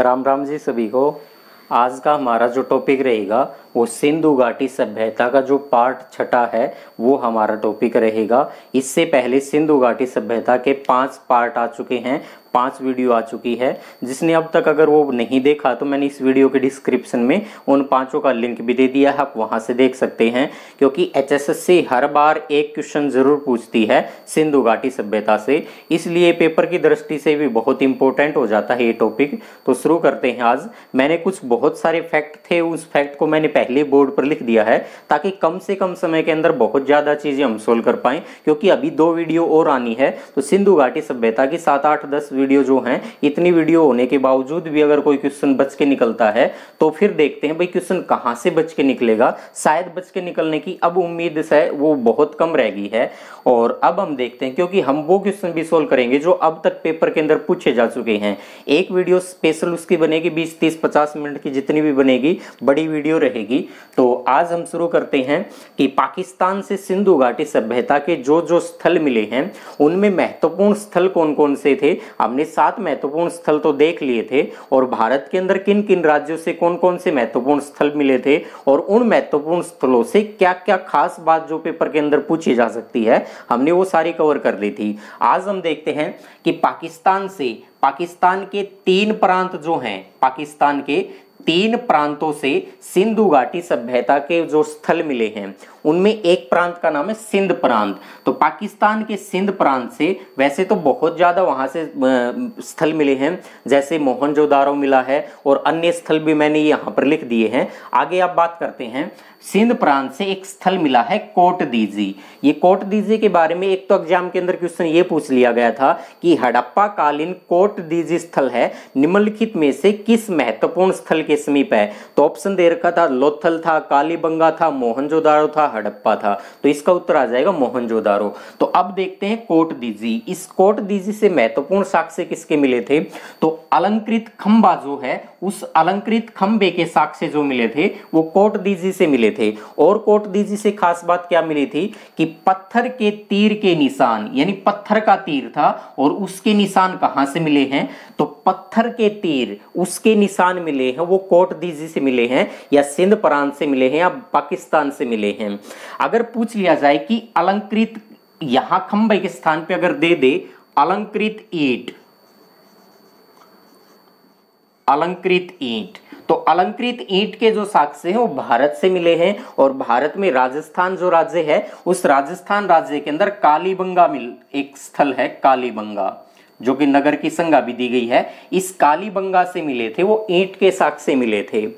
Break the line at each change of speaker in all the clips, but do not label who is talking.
राम राम जी सभी को। आज का हमारा जो टॉपिक रहेगा वो सिंधु घाटी सभ्यता का जो पार्ट छठा है वो हमारा टॉपिक रहेगा। इससे पहले सिंधु घाटी सभ्यता के 5 पार्ट आ चुके हैं, 5 वीडियो आ चुकी है। जिसने अब तक अगर वो नहीं देखा तो मैंने इस वीडियो के डिस्क्रिप्शन में उन 5 का लिंक भी दे दिया है, आप वहां से देख सकते हैं। क्योंकि HSSC हर बार एक क्वेश्चन जरूर पूछती है सिंधु घाटी सभ्यता से, इसलिए पेपर की दृष्टि से भी बहुत इंपॉर्टेंट हो जाता है ये टॉपिक। तो शुरू करते हैं। आज मैंने कुछ बहुत सारे फैक्ट थे, उस फैक्ट को मैंने पहले बोर्ड पर लिख दिया है ताकि कम से कम समय के अंदर बहुत ज्यादा चीजें हम सोल्व कर पाएं। क्योंकि अभी 2 वीडियो और आनी है, तो सिंधु घाटी सभ्यता की 7, 8, 10 वीडियो जो हैं, इतनी वीडियो होने के बावजूद भी अगर कोई क्वेश्चन बच के निकलता है तो फिर देखते हैं भाई क्वेश्चन कहां से बच के निकलेगा। शायद बच के निकलने की अब उम्मीद है वो बहुत कम रह गई है। और अब हम देखते हैं, क्योंकि हम वो क्वेश्चन भी सोल्व करेंगे जो अब तक पेपर के अंदर पूछे जा चुके हैं। एक वीडियो स्पेशल उसकी बनेगी 20, 30, 50 मिनट की, जितनी भी बनेगी बड़ी वीडियो रहेगी। तो आज हम शुरू करते हैं कि पाकिस्तान से सिंधु घाटी सभ्यता के जो जो स्थल मिले हैं उनमें महत्वपूर्ण स्थल कौन कौन से थे। हमने 7 महत्वपूर्ण स्थल तो देख लिए थे, और भारत के अंदर किन किन राज्यों से कौन कौन से महत्वपूर्ण स्थल मिले थे और उन महत्वपूर्ण स्थलों से क्या क्या खास बात जो पेपर के अंदर पूछी जा सकती है, हमने वो सारी कवर कर ली थी। आज हम देखते हैं कि पाकिस्तान के 3 प्रांत जो हैं, पाकिस्तान के 3 प्रांतों से सिंधु घाटी सभ्यता के जो स्थल मिले हैं उनमें एक प्रांत का नाम है सिंध प्रांत। तो पाकिस्तान के सिंध प्रांत से वैसे तो बहुत ज्यादा वहां से स्थल मिले हैं, जैसे मोहनजोदारो मिला है और अन्य स्थल भी मैंने यहां पर लिख दिए हैं। आगे आप बात करते हैं। सिंध प्रांत से एक स्थल मिला है कोट दीजी। ये कोट दीजी के बारे में एक तो एग्जाम के अंदर क्वेश्चन ये पूछ लिया गया था कि हड़प्पा कालीन कोट दीजी स्थल है निम्नलिखित में से किस महत्वपूर्ण स्थल के समीप है। तो ऑप्शन दे रखा था लोथल था, कालीबंगा था, मोहनजोदारो था, हड़प्पा था। तो इसका उत्तर आ जाएगा मोहनजोदारो। तो अब देखते हैं कोट दीजी। इस कोट दीजी से महत्वपूर्ण साक्ष्य किसके मिले थे। तो अलंकृत खंबा जो है, उस अलंकृत खंबे के साक्ष्य जो मिले थे वो कोट दीजी से मिले थे। और कोट दीजी से खास बात क्या मिली थी कि पत्थर के तीर के निशान, यानी पत्थर का तीर था और उसके निशान कहां से मिले हैं। तो पत्थर के तीर उसके निशान मिले हैं वो कोट दीजी से मिले हैं, या सिंध प्रांत से मिले हैं, या पाकिस्तान से मिले हैं। अगर पूछ लिया जाए कि अलंकृत, यहां खंबे के स्थान पे अगर दे दे अलंकृत ईंट, तो अलंकृत ईंट के जो साक्ष्य हैं वो भारत से मिले हैं। और भारत में राजस्थान जो राज्य है, उस राजस्थान राज्य के अंदर कालीबंगा एक स्थल है, कालीबंगा, जो कि नगर की संज्ञा भी दी गई है। इस कालीबंगा से मिले थे वो ईंट के साक्ष्य मिले थे।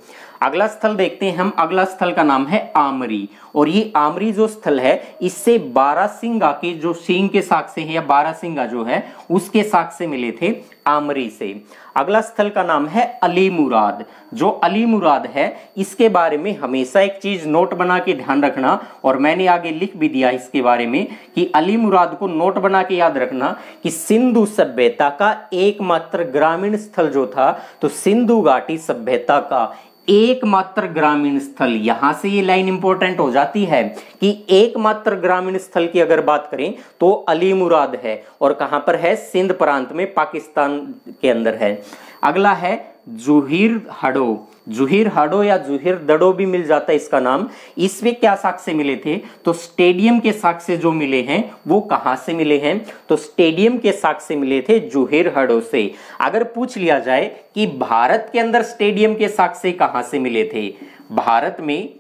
अगला स्थल देखते हैं हम। अगला स्थल का नाम है आमरी। और ये आमरी जो स्थल है इससे बारासिंगा के जो सींग के साक्ष्य है, या बारासिंगा जो है उसके साक्ष्य मिले थे आमरी से। अगला स्थल का नाम है अली मुराद। जो अली मुराद है इसके बारे में हमेशा एक चीज नोट बना के ध्यान रखना, और मैंने आगे लिख भी दिया इसके बारे में कि अली मुराद को नोट बना के याद रखना कि सिंधु सभ्यता का एकमात्र ग्रामीण स्थल जो था, तो सिंधु घाटी सभ्यता का एकमात्र ग्रामीण स्थल, यहां से ये लाइन इंपॉर्टेंट हो जाती है कि एकमात्र ग्रामीण स्थल की अगर बात करें तो अली मुराद है। और कहां पर है, सिंध प्रांत में, पाकिस्तान के अंदर है। अगला है जुहिर हडो या जुहिर दड़ो भी मिल जाता है इसका नाम। इसमें क्या साक्ष्य मिले थे, तो स्टेडियम के साक्ष्य जो मिले हैं वो कहां से मिले हैं। तो स्टेडियम के साक्ष्य मिले थे जुहिर हडो से। अगर पूछ लिया जाए कि भारत के अंदर स्टेडियम के साक्ष्य कहां से मिले थे, भारत में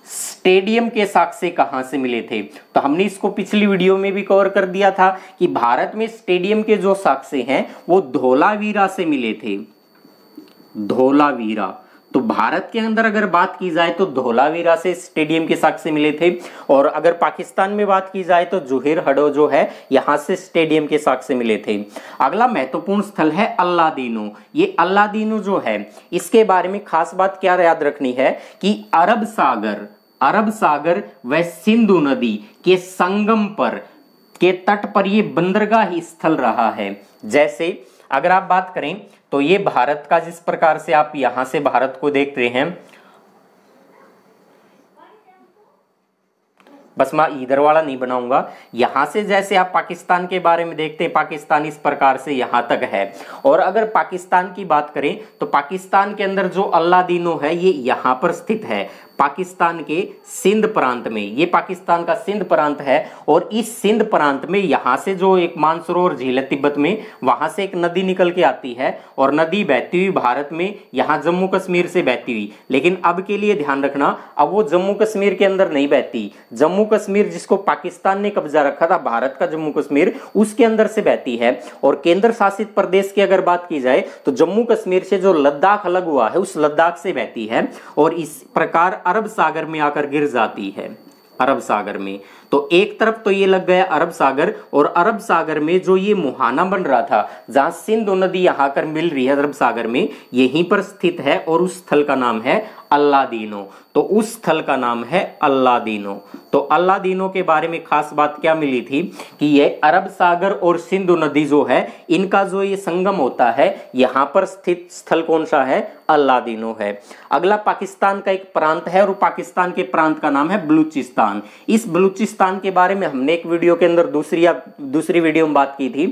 स्टेडियम के साक्ष्य कहां से मिले थे, तो हमने इसको पिछली वीडियो में भी कवर कर दिया था कि भारत में स्टेडियम के जो साक्ष्य हैं वो धोलावीरा से मिले थे, धोलावीरा। तो भारत के अंदर अगर बात की जाए तो धोलावीरा से स्टेडियम के साक्ष्य मिले थे। और अगर पाकिस्तान में बात की जाए तो जुहिर हडो जो है यहां से स्टेडियम के साक्ष्य मिले थे। अगला महत्वपूर्ण स्थल है अल्लादीनो। ये अल्लादीनो जो है इसके बारे में खास बात क्या याद रखनी है कि अरब सागर व सिंधु नदी के संगम पर, के तट पर ये बंदरगाह स्थल रहा है। जैसे अगर आप बात करें तो ये भारत का, जिस प्रकार से आप यहां से भारत को देखते हैं, बस मैं इधर वाला नहीं बनाऊंगा। यहां से जैसे आप पाकिस्तान के बारे में देखते हैं, पाकिस्तान इस प्रकार से यहां तक है। और अगर पाकिस्तान की बात करें तो पाकिस्तान के अंदर जो अल्लादीनो है ये यहां पर स्थित है, पाकिस्तान के सिंध प्रांत में। ये पाकिस्तान का सिंध प्रांत है और इस सिंध प्रांत में यहां से जो एक मानसरोवर झील है तिब्बत में, वहां से एक नदी निकल के आती है और नदी बहती हुई भारत में यहां जम्मू कश्मीर से बहती हुई। लेकिन अब के लिए ध्यान रखना, अब वो जम्मू कश्मीर के अंदर नहीं बहती। जम्मू कश्मीर जिसको पाकिस्तान ने कब्जा रखा था, भारत का जम्मू कश्मीर, उसके अंदर से बहती है। और केंद्र शासित प्रदेश की अगर बात की जाए तो जम्मू कश्मीर से जो लद्दाख अलग हुआ है उस लद्दाख से बहती है और इस प्रकार अरब सागर में आकर गिर जाती है, अरब सागर में। तो एक तरफ तो ये लग गया अरब सागर, और अरब सागर में जो ये मुहाना बन रहा था जहां सिंधु नदी यहाँ कर मिल रही है अरब सागर में, यहीं पर स्थित है और उस स्थल का नाम है अल्लादीनो। तो उस स्थल का नाम है अल्लादीनो। तो अल्लादीनो के बारे में खास बात क्या मिली थी कि ये अरब सागर और सिंधु नदी जो है इनका जो ये संगम होता है, यहां पर स्थित स्थल कौन सा है? अल्लादीनो है। अगला पाकिस्तान का एक प्रांत है और पाकिस्तान के प्रांत का नाम है बलूचिस्तान। इस बलूचिस्तान के बारे में हमने एक वीडियो के अंदर दूसरी वीडियो में बात की थी।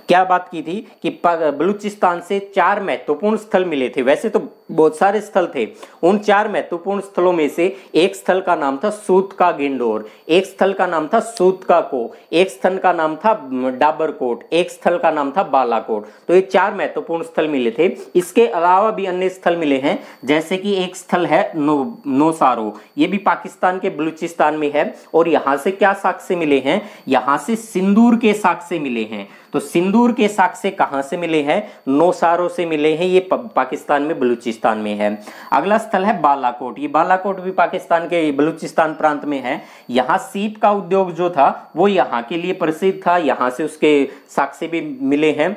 क्या बात की थी कि बलूचिस्तान से 4 महत्वपूर्ण स्थल मिले थे। वैसे तो बहुत सारे स्थल थे, उन 4 महत्वपूर्ण स्थलों में से एक स्थल का नाम था सूत का गिंडोर, एक स्थल का नाम था सूत का को, एक स्थल का नाम था डाबरकोट, एक स्थल का नाम था बालाकोट। तो ये 4 महत्वपूर्ण स्थल मिले थे। इसके अलावा भी अन्य स्थल मिले हैं, जैसे कि एक स्थल है नौसारो, ये भी पाकिस्तान के बलूचिस्तान में है। और यहां से क्या साक्ष्य मिले हैं? यहां से सिंदूर के साक्ष्य मिले हैं। तो सिंदूर के साक्ष्य कहां से मिले हैं? नौसारो से मिले हैं। ये पाकिस्तान में बलूचिस्तान में है। अगला स्थल है बालाकोट। ये बालाकोट भी पाकिस्तान के बलूचिस्तान प्रांत में है। यहां सीप का उद्योग जो था वो यहां के लिए प्रसिद्ध था, यहां से उसके साक्ष्य भी मिले हैं।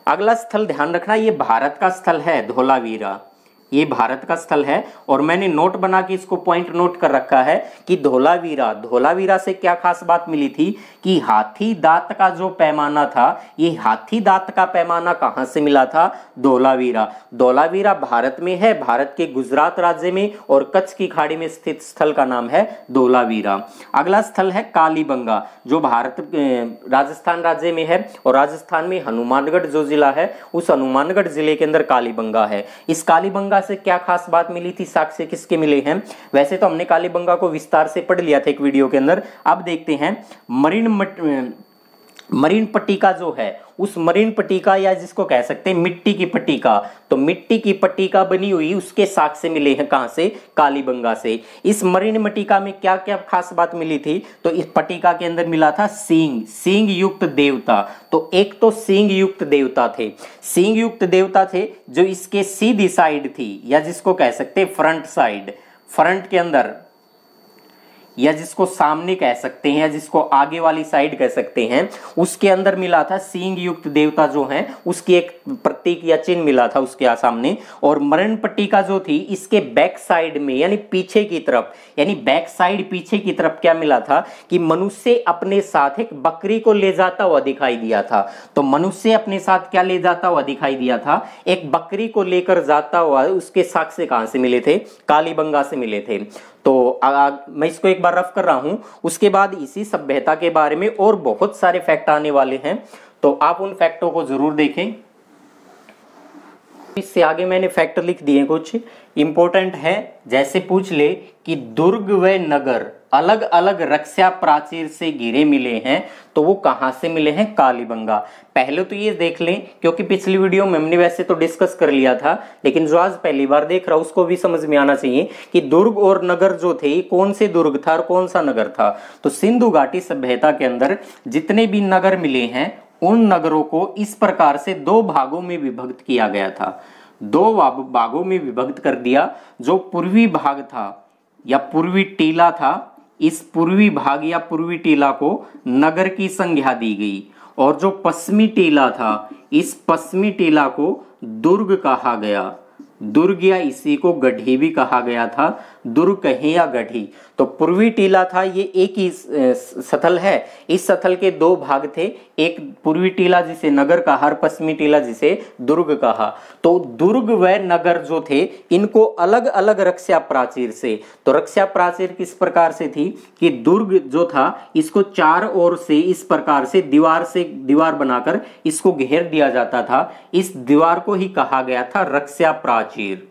अगला स्थल ध्यान रखना, ये भारत का स्थल है धोलावीरा। ये भारत का स्थल है और मैंने नोट बना के इसको पॉइंट नोट कर रखा है कि धोलावीरा से क्या खास बात मिली थी कि हाथी दांत का जो पैमाना था, ये हाथी दांत का पैमाना कहां से मिला था? धोलावीरा भारत में है, भारत के गुजरात राज्य में, और कच्छ की खाड़ी में स्थित स्थल का नाम है धोलावीरा। अगला स्थल है कालीबंगा, जो राजस्थान राज्य में है और राजस्थान में हनुमानगढ़ जो जिला है उस हनुमानगढ़ जिले के अंदर कालीबंगा है। इस कालीबंगा से क्या खास बात मिली थी? साक्ष्य किसके मिले हैं? वैसे तो हमने कालीबंगा को विस्तार से पढ़ लिया था एक वीडियो के अंदर। अब देखते हैं मरीन पट्टिका जो है, उस मरीन पट्टिका या जिसको कह सकते हैं मिट्टी की पट्टिका, तो मिट्टी की पट्टिका बनी हुई उसके साक्ष्य मिले हैं कहां से? कालीबंगा से। इस मरीन पट्टिका में क्या क्या खास बात मिली थी? तो इस पट्टिका के अंदर मिला था सींग युक्त देवता। तो एक तो सींग युक्त देवता थे जो इसके सीधी साइड थी, या जिसको कह सकते हैं फ्रंट के अंदर, या जिसको सामने कह सकते हैं, या जिसको आगे वाली साइड कह सकते हैं, उसके अंदर मिला था सींग युक्त देवता जो है उसकी एक प्रतीक या चिन्ह मिला था उसके सामने। और मरण पट्टिका जो थी इसके बैक साइड में यानी पीछे की तरफ, यानी बैक साइड पीछे की तरफ क्या मिला था कि मनुष्य अपने साथ एक बकरी को ले जाता हुआ दिखाई दिया था। तो मनुष्य अपने साथ क्या ले जाता हुआ दिखाई दिया था? एक बकरी को लेकर जाता हुआ। उसके साक्ष्य कहां से मिले थे? कालीबंगा से मिले थे। तो मैं इसको एक बार रफ कर रहा हूं, उसके बाद इसी सभ्यता के बारे में और बहुत सारे फैक्ट आने वाले हैं, तो आप उन फैक्टों को जरूर देखें। इससे आगे मैंने फैक्ट लिख दिए कुछ इंपॉर्टेंट है, जैसे पूछ ले कि दुर्ग व नगर अलग अलग रक्षा प्राचीर से घिरे मिले हैं, तो वो कहां से मिले हैं? कालीबंगा। पहले तो ये देख लें, क्योंकि पिछली वीडियो में हमने वैसे तो डिस्कस कर लिया था, लेकिन जो आज पहली बार देख रहा उसको भी समझ में आना चाहिए कि दुर्ग और नगर जो थे कौन से दुर्ग था और कौन सा नगर था। तो सिंधु घाटी सभ्यता के अंदर जितने भी नगर मिले हैं उन नगरों को इस प्रकार से 2 भागों में विभक्त किया गया था। 2 भागों में विभक्त कर दिया। जो पूर्वी भाग था या पूर्वी टीला था, इस पूर्वी भाग या पूर्वी टीला को नगर की संज्ञा दी गई, और जो पश्चिमी टीला था इस पश्चिमी टीला को दुर्ग कहा गया। दुर्ग या इसी को गढ़ी भी कहा गया था। दुर्ग कहें या गढ़ी। तो पूर्वी टीला था, ये एक ही स्थल है। इस स्थल के दो भाग थे, एक पूर्वी टीला जिसे नगर कहा और पश्चिमी टीला जिसे दुर्ग कहा। तो दुर्ग व नगर जो थे इनको अलग अलग रक्षा प्राचीर से, तो रक्षा प्राचीर किस प्रकार से थी कि दुर्ग जो था इसको चार ओर से इस प्रकार से दीवार बनाकर इसको घेर दिया जाता था। इस दीवार को ही कहा गया था रक्षा प्राचीर।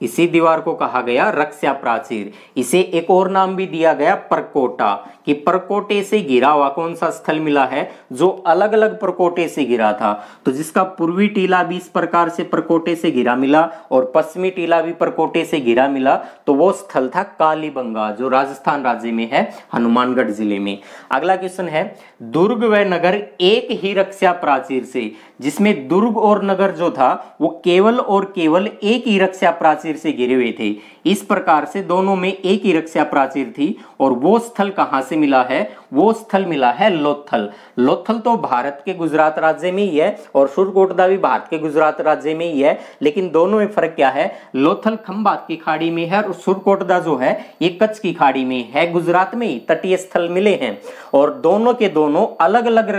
इसी दीवार को कहा गया रक्षा प्राचीर। इसे एक और नाम भी दिया गया परकोटा, कि परकोटे से घिरा हुआ कौन सा स्थल मिला है जो अलग अलग परकोटे से घिरा था। तो जिसका पूर्वी टीला भी इस प्रकार से परकोटे से घिरा मिला और पश्चिमी टीला भी परकोटे से घिरा मिला, तो वो स्थल था कालीबंगा, जो राजस्थान राज्य में है, हनुमानगढ़ जिले में। अगला क्वेश्चन है, दुर्ग व नगर एक ही रक्षा प्राचीर से, जिसमें दुर्ग और नगर जो था वो केवल और केवल एक ही रक्षा प्राचीर से घिरे हुए थे। इस प्रकार से दोनों में एक ही रक्षा प्राचीर थी। और वो स्थल कहां से मिला है? वो स्थल मिला है लोथल। लोथल तो भारत के गुजरात राज्य में ही है और सुरकोटदा भी भारत के गुजरात राज्य में ही है, लेकिन दोनों में फर्क क्या है? लोथल खंभात की खाड़ी में है और सुरकोटदा जो है ये कच्छ की खाड़ी में है, गुजरात में ही तटीय स्थल मिले हैं। और दोनों के दोनों अलग अलग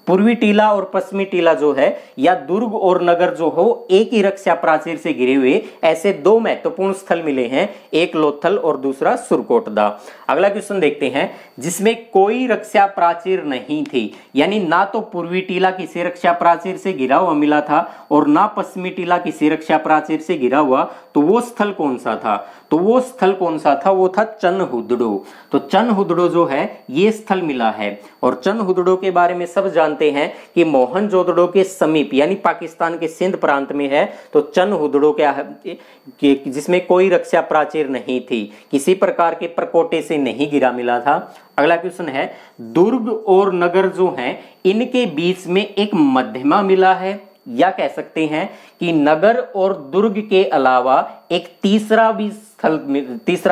पूर्वी टीला और पश्चिमी टीला जो है या दुर्ग और नगर जो हो एक ही रक्षा प्राचीर से घिरे हुए ऐसे दो महत्वपूर्ण स्थल मिले हैं, एक लोथल और दूसरा सुरकोटदा। अगला क्वेश्चन देखते हैं, जिसमें कोई रक्षा प्राचीर नहीं थी, यानी ना तो पूर्वी टीला किसी रक्षा प्राचीर से घिरा हुआ मिला था और ना पश्चिमी टीला किसी रक्षा प्राचीर से घिरा हुआ, तो वो स्थल कौन सा था? तो वो स्थल कौन सा था? वो था चनहुदड़ो। तो चनहुदड़ो जो है ये स्थल मिला है। और चनहुदड़ो के बारे में सब जानते हैं कि मोहनजोदड़ो के समीप यानी पाकिस्तान के सिंध प्रांत में है। तो चनहुदड़ो क्या है कि जिसमें कोई रक्षा प्राचीर नहीं थी, किसी प्रकार के प्रकोटे से नहीं घिरा मिला था। अगला क्वेश्चन है, दुर्ग और नगर जो हैं इनके बीच में एक मध्यमा मिला है, या कह सकते हैं कि नगर और दुर्ग के अलावा एक तीसरा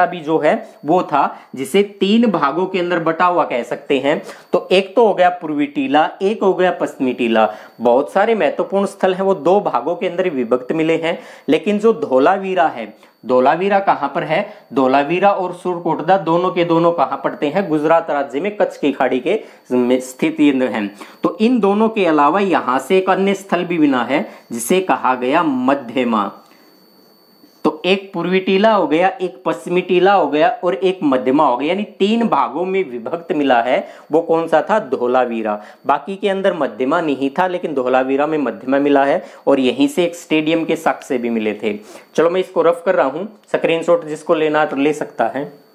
भी जो है वो था, जिसे तीन भागों के अंदर बटा हुआ कह सकते हैं। तो एक तो हो गया पूर्वी टीला, एक हो गया पश्चिमी टीला। बहुत सारे महत्वपूर्ण स्थल हैं वो दो भागों के अंदर विभक्त मिले हैं, लेकिन जो धोलावीरा है, धोलावीरा कहां पर है? धोलावीरा और सुरकोटदा दोनों के दोनों कहां पड़ते हैं? गुजरात राज्य में कच्छ की खाड़ी के स्थित हैं। तो इन दोनों के अलावा यहां से एक अन्य स्थल भी बना है जिसे कहा गया मध्यमा। तो एक पूर्वी टीला हो गया, एक पश्चिमी टीला हो गया और एक मध्यमा हो गया, यानी तीन भागों में विभक्त मिला है। वो कौन सा था? धोलावीरा। बाकी के अंदर मध्यमा नहीं था, लेकिन धोलावीरा में मध्यमा मिला है और यहीं से एक स्टेडियम के साक्ष्य भी मिले थे। चलो मैं इसको रफ कर रहा हूं, स्क्रीनशॉट जिसको लेना तो ले सकता है।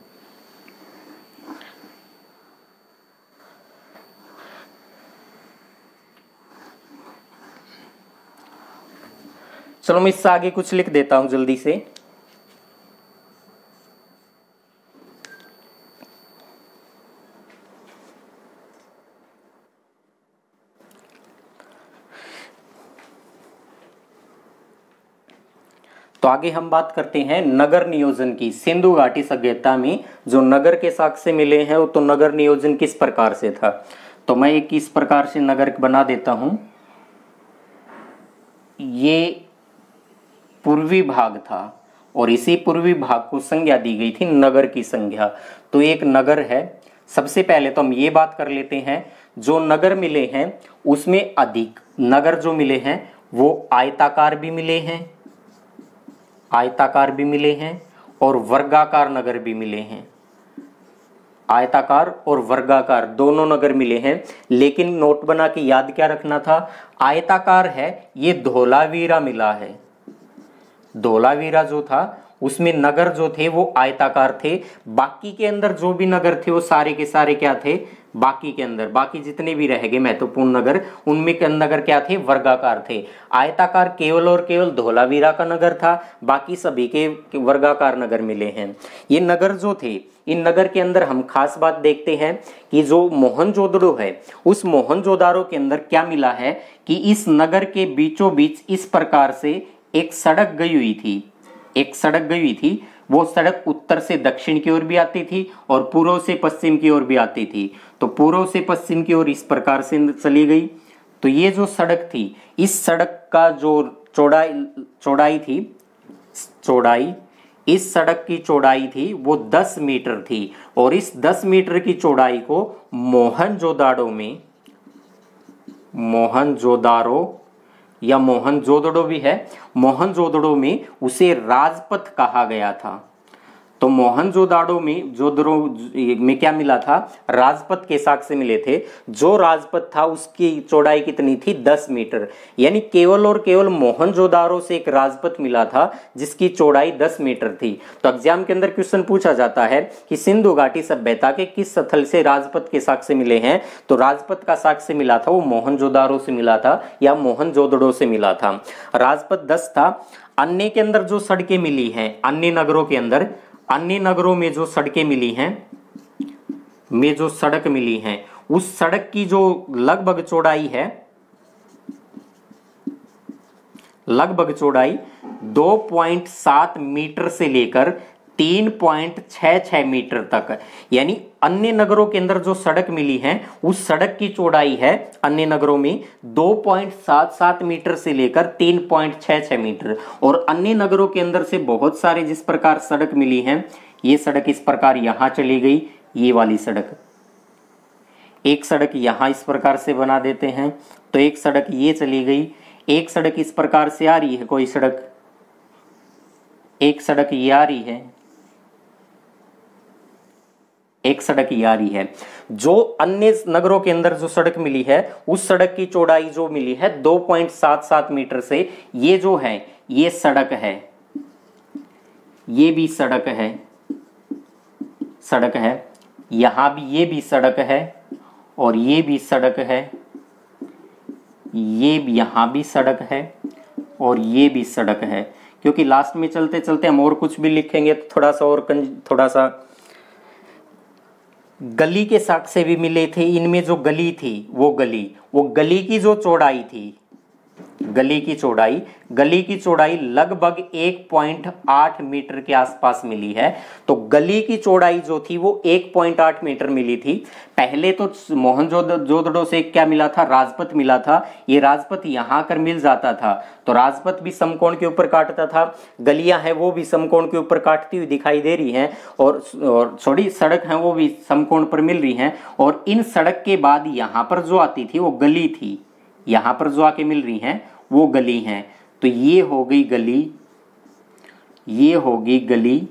चलो मैं इससे आगे कुछ लिख देता हूं जल्दी से। तो आगे हम बात करते हैं नगर नियोजन की। सिंधु घाटी सभ्यता में जो नगर के साक्ष्य मिले हैं वो तो नगर नियोजन किस प्रकार से था? तो मैं एक इस प्रकार से नगर बना देता हूं। ये पूर्वी भाग था और इसी पूर्वी भाग को संज्ञा दी गई थी नगर की संज्ञा। तो एक नगर है। सबसे पहले तो हम ये बात कर लेते हैं, जो नगर मिले हैं उसमें अधिक नगर जो मिले हैं वो आयताकार भी मिले हैं, आयताकार भी मिले हैं और वर्गाकार नगर भी मिले हैं। आयताकार और वर्गाकार दोनों नगर मिले हैं, लेकिन नोट बना के याद क्या रखना था? आयताकार है ये धोलावीरा मिला है। धोलावीरा जो था उसमें नगर जो थे वो आयताकार थे। बाकी के अंदर जो भी नगर थे वो सारे के सारे क्या थे? बाकी के अंदर बाकी जितने भी रह गए महत्वपूर्ण नगर, उनमें के नगर क्या थे? वर्गाकार थे। आयताकार केवल और केवल धोलावीरा का नगर था, बाकी सभी के वर्गाकार नगर मिले हैं। ये नगर जो थे, इन नगर के अंदर हम खास बात देखते हैं कि जो मोहनजोदड़ो है उस मोहनजोदारो के अंदर क्या मिला है कि इस नगर के बीचों बीच इस प्रकार से एक सड़क गई हुई थी। एक सड़क गई हुई थी, वो सड़क उत्तर से दक्षिण की ओर भी आती थी और पूर्व से पश्चिम की ओर भी आती थी। तो पूर्व से पश्चिम की ओर इस प्रकार से चली गई। तो ये जो सड़क थी, इस सड़क का जो चौड़ाई थी चौड़ाई, इस सड़क की चौड़ाई थी वो 10 मीटर थी और इस 10 मीटर की चौड़ाई को मोहनजोदारो या मोहनजोदड़ो भी है, मोहनजोदड़ो में उसे राजपथ कहा गया था। तो मोहनजोदाड़ो में जोदड़ो में क्या मिला था, राजपथ के साक्ष्य से मिले थे। जो राजपथ था उसकी चौड़ाई कितनी थी, 10 मीटर। यानी केवल और केवल मोहनजोदाड़ो से एक राजपथ मिला था जिसकी चौड़ाई 10 मीटर थी। तो एग्जाम के अंदर क्वेश्चन पूछा जाता है कि सिंधु घाटी सभ्यता के किस स्थल से राजपथ के साक्ष्य मिले हैं, तो राजपथ का साक्ष्य मिला था वो मोहनजोदाड़ो से मिला था या मोहनजोदड़ो से मिला था। राजपथ 10 था। अन्य के अंदर जो सड़कें मिली हैं, अन्य नगरों के अंदर, अन्य नगरों में जो सड़कें मिली हैं, में जो सड़क मिली हैं, उस सड़क की जो लगभग चौड़ाई 2.7 मीटर से लेकर 3.66 मीटर तक। यानी अन्य नगरों के अंदर जो सड़क मिली है उस सड़क की चौड़ाई है अन्य नगरों में 2.77 मीटर से लेकर 3.66 मीटर। और अन्य नगरों के अंदर से बहुत सारे जिस प्रकार सड़क मिली हैं, ये सड़क इस प्रकार यहां चली गई, ये वाली सड़क, एक सड़क यहां इस प्रकार से बना देते हैं, तो एक सड़क ये चली गई, एक सड़क इस प्रकार से आ रही है, कोई सड़क, एक सड़क ये आ रही है, एक सड़क ये आ रही है। जो अन्य नगरों के अंदर जो सड़क मिली है उस सड़क की चौड़ाई जो मिली है 2.77 मीटर से, ये जो है ये सड़क है, ये भी सड़क है, यहां भी ये भी सड़क है और ये भी सड़क है, ये यहां भी सड़क है और ये भी सड़क है। क्योंकि लास्ट में चलते चलते हम और कुछ भी लिखेंगे तो थोड़ा सा गली के साक्ष्य से भी मिले थे। इनमें जो गली थी वो गली की जो चौड़ाई थी, गली की चौड़ाई लगभग 1.8 मीटर के आसपास मिली है। तो गली की चौड़ाई जो थी वो 1.8 मीटर मिली थी। पहले तो मोहनजोदड़ो से क्या मिला था, राजपथ मिला था। ये राजपथ यहां आकर मिल जाता था तो राजपथ भी समकोण के ऊपर काटता था, गलियां हैं वो भी समकोण के ऊपर काटती हुई दिखाई दे रही हैं और थोड़ी सड़क है वो भी समकोण पर मिल रही हैं। और इन सड़क के बाद यहां पर जो आती थी वो गली थी, यहां पर जो आके मिल रही हैं वो गली हैं। तो ये हो गई गली, ये होगी गली,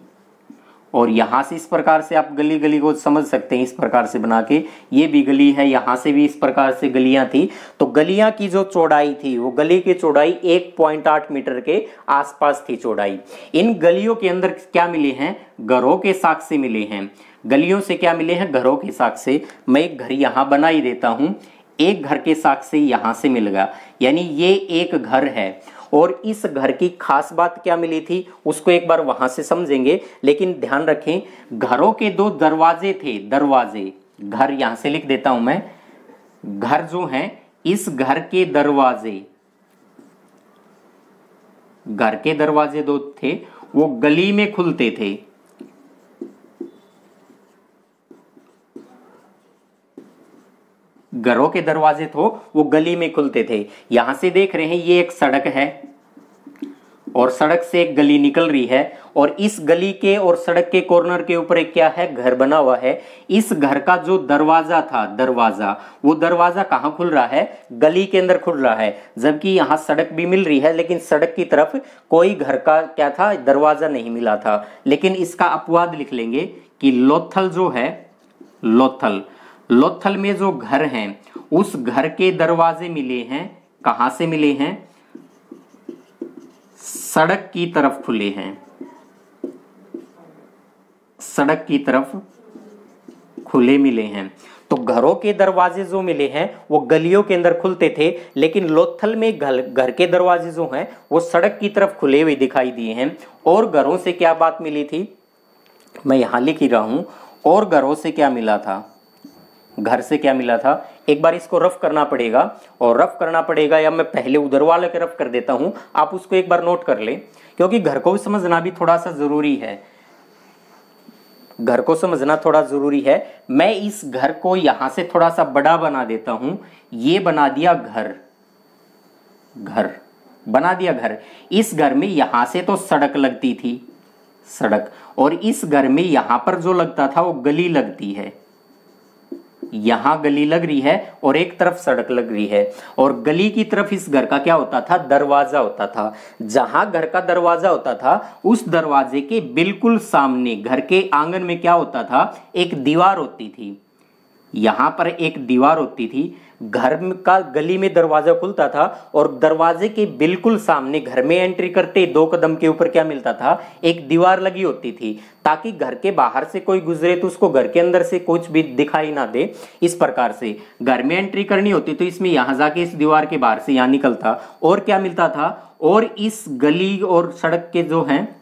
और यहां से इस प्रकार से आप गली को समझ सकते हैं, इस प्रकार से बना के ये भी गली है, यहां से भी इस प्रकार से गलियां थी। तो गलियां की जो चौड़ाई थी वो गली की चौड़ाई 1.8 मीटर के आसपास थी चौड़ाई। इन गलियों के अंदर क्या मिले हैं, घरों के साक्ष्य मिले हैं। गलियों से क्या मिले हैं, घरों के साक्ष्य। मैं एक घर यहां बना ही देता हूं, एक घर के साक्ष्य यहां से मिल गया, यानी ये एक घर है। और इस घर की खास बात क्या मिली थी उसको एक बार वहां से समझेंगे, लेकिन ध्यान रखें घरों के 2 दरवाजे थे, दरवाजे, घर यहां से लिख देता हूं मैं, घर जो है इस घर के दरवाजे 2 थे, वो गली में खुलते थे। घरों के दरवाजे तो वो गली में खुलते थे। यहां से देख रहे हैं ये एक सड़क है और सड़क से एक गली निकल रही है और इस गली के और सड़क के कॉर्नर के ऊपर एक क्या है, घर बना हुआ है। इस घर का जो दरवाजा था, वो दरवाजा कहां खुल रहा है, गली के अंदर खुल रहा है। जबकि यहां सड़क भी मिल रही है लेकिन सड़क की तरफ कोई घर का क्या था, दरवाजा नहीं मिला था। लेकिन इसका अपवाद लिख लेंगे कि लोथल जो है, लोथल में जो घर हैं उस घर के दरवाजे मिले हैं, कहां से मिले हैं, सड़क की तरफ खुले हैं, सड़क की तरफ खुले मिले हैं। तो घरों के दरवाजे जो मिले हैं वो गलियों के अंदर खुलते थे, लेकिन लोथल में घर के दरवाजे जो हैं वो सड़क की तरफ खुले हुए दिखाई दिए हैं। और घरों से क्या बात मिली थी, मैं यहां लिख ही रहा हूं, और घरों से क्या मिला था, घर से क्या मिला था। एक बार इसको रफ करना पड़ेगा, और रफ करना पड़ेगा या मैं पहले उधर वाले के रफ कर देता हूं, आप उसको एक बार नोट कर ले, क्योंकि घर को भी समझना भी थोड़ा सा जरूरी है, घर को समझना थोड़ा जरूरी है। मैं इस घर को यहां से थोड़ा सा बड़ा बना देता हूं, ये बना दिया घर, बना दिया घर। इस घर में यहां से तो सड़क लगती थी, सड़क, और इस घर में यहां पर जो लगता था वो गली लगती है, यहां गली लग रही है और एक तरफ सड़क लग रही है, और गली की तरफ इस घर का क्या होता था, दरवाजा होता था। जहां घर का दरवाजा होता था उस दरवाजे के बिल्कुल सामने घर के आंगन में क्या होता था, एक दीवार होती थी। यहां पर एक दीवार होती थी, घर का गली में दरवाजा खुलता था और दरवाजे के बिल्कुल सामने घर में एंट्री करते 2 कदम के ऊपर क्या मिलता था, एक दीवार लगी होती थी, ताकि घर के बाहर से कोई गुजरे तो उसको घर के अंदर से कुछ भी दिखाई ना दे। इस प्रकार से घर में एंट्री करनी होती तो इसमें यहां जाके इस दीवार के बाहर से यहां निकलता, और क्या मिलता था, और इस गली और सड़क के जो हैं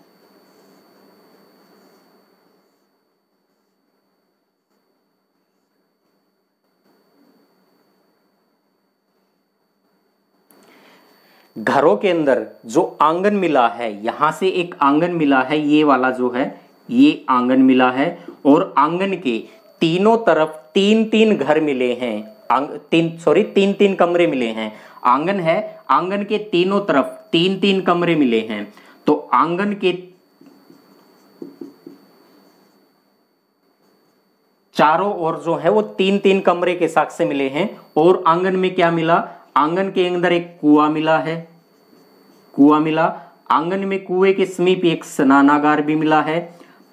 घरों के अंदर जो आंगन मिला है, यहां से एक आंगन मिला है, ये वाला जो है ये आंगन मिला है, और आंगन के तीनों तरफ 3-3 घर मिले हैं, तीन तीन कमरे मिले हैं। आंगन है, आंगन के तीनों तरफ 3-3 कमरे मिले हैं। तो आंगन के चारों ओर जो है वो 3-3 कमरे के साथ से मिले हैं। और आंगन में क्या मिला, आंगन के अंदर एक कुआं मिला है, कुआं मिला। आंगन में कुएं के समीप एक स्नानागार भी मिला है,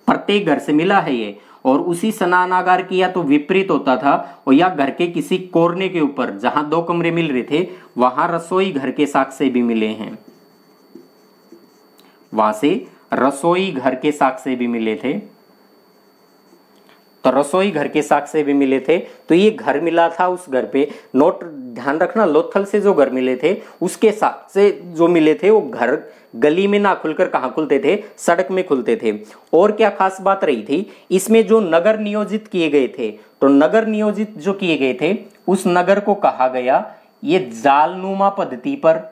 प्रत्येक घर से मिला है ये। और उसी स्नानागार की या तो विपरीत होता था, और या घर के किसी कोने के ऊपर जहां 2 कमरे मिल रहे थे वहां रसोई घर के साथ से भी मिले हैं, वहां से रसोई घर के साथ से भी मिले थे। तो रसोई घर के साथ से भी मिले थे। तो ये घर मिला था उस घर पे, नोट ध्यान रखना, लोथल से जो घर मिले थे उसके साथ से जो मिले थे वो घर गली में ना खुलकर कहां खुलते थे, सड़क में खुलते थे। और क्या खास बात रही थी, इसमें जो नगर नियोजित किए गए थे, तो नगर नियोजित जो किए गए थे उस नगर को कहा गया, ये जालनुमा पद्धति पर,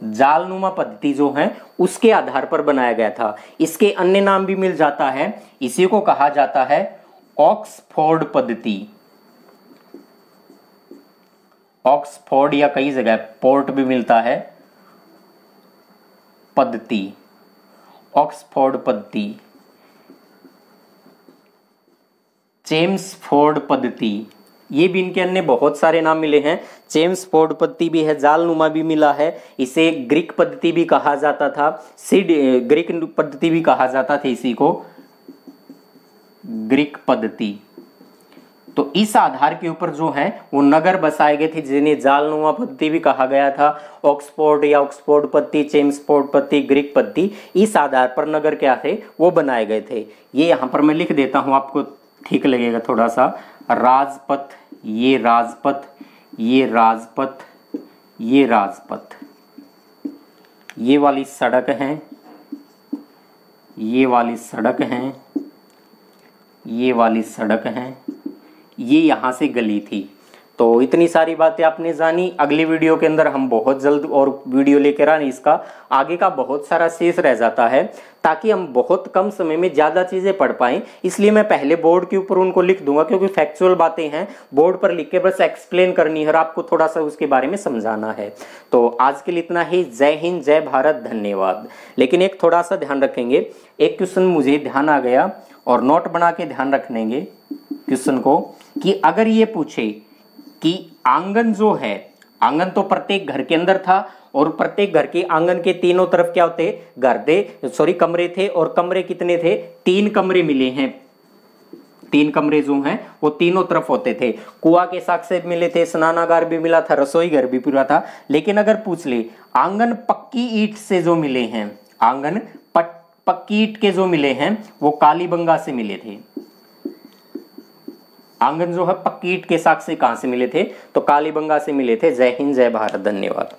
जालनुमा पद्धति जो है उसके आधार पर बनाया गया था। इसके अन्य नाम भी मिल जाता है, इसी को कहा जाता है ऑक्सफोर्ड पद्धति। ऑक्सफोर्ड या कई जगह पोर्ट भी मिलता है, पद्धति, ऑक्सफोर्ड पद्धति, चेम्सफोर्ड पद्धति, ये भी इनके अन्य बहुत सारे नाम मिले हैं। चेम्सफोर्ड पद्धति भी है, जालनुमा भी मिला है, इसे ग्रीक पद्धति भी कहा जाता था, ग्रीक पद्धति भी कहा जाता था, इसी को ग्रीक पद्धति। तो इस आधार के ऊपर जो है वो नगर बसाए गए थे जिन्हें जालनुमा पद्धति भी कहा गया था। ऑक्सफोर्ड या ऑक्सफोर्ड पद्धति, चेम्सफोर्ड पद्धति, ग्रीक पद्धति, इस आधार पर नगर क्या थे वो बनाए गए थे। ये यहां पर मैं लिख देता हूं, आपको ठीक लगेगा थोड़ा सा। राजपथ, ये राजपथ, ये राजपथ, ये राजपथ, ये वाली सड़क है, ये वाली सड़क है, ये वाली सड़क है, ये यहां से गली थी। तो इतनी सारी बातें आपने जानी। अगली वीडियो के अंदर हम बहुत जल्द और वीडियो लेकर आने, इसका आगे का बहुत सारा शेष रह जाता है, ताकि हम बहुत कम समय में ज्यादा चीजें पढ़ पाएं। इसलिए मैं पहले बोर्ड के ऊपर उनको लिख दूंगा, क्योंकि फैक्चुअल बातें हैं, बोर्ड पर लिख के बस एक्सप्लेन करनी है और आपको थोड़ा सा उसके बारे में समझाना है। तो आज के लिए इतना ही। जय हिंद, जय भारत, धन्यवाद। लेकिन एक थोड़ा सा ध्यान रखेंगे, एक क्वेश्चन मुझे ध्यान आ गया और नोट बना के ध्यान रखेंगे क्वेश्चन को, कि अगर ये पूछे कि आंगन जो है, आंगन तो प्रत्येक घर के अंदर था और प्रत्येक घर के आंगन के तीनों तरफ क्या होते, कमरे थे, और कमरे कितने थे, 3 कमरे मिले हैं। 3 कमरे जो हैं वो तीनों तरफ होते थे, कुआं के साथ से मिले थे, स्नानागार भी मिला था, रसोई घर भी पूरा था। लेकिन अगर पूछ ले आंगन पक्की ईंट से जो मिले हैं, आंगन पक्की ईंट के जो मिले हैं वो कालीबंगा से मिले थे। आंगन जो है पक्की ईंट के साथ से कहां से मिले थे, तो कालीबंगा से मिले थे। जय हिंद, जय भारत, धन्यवाद।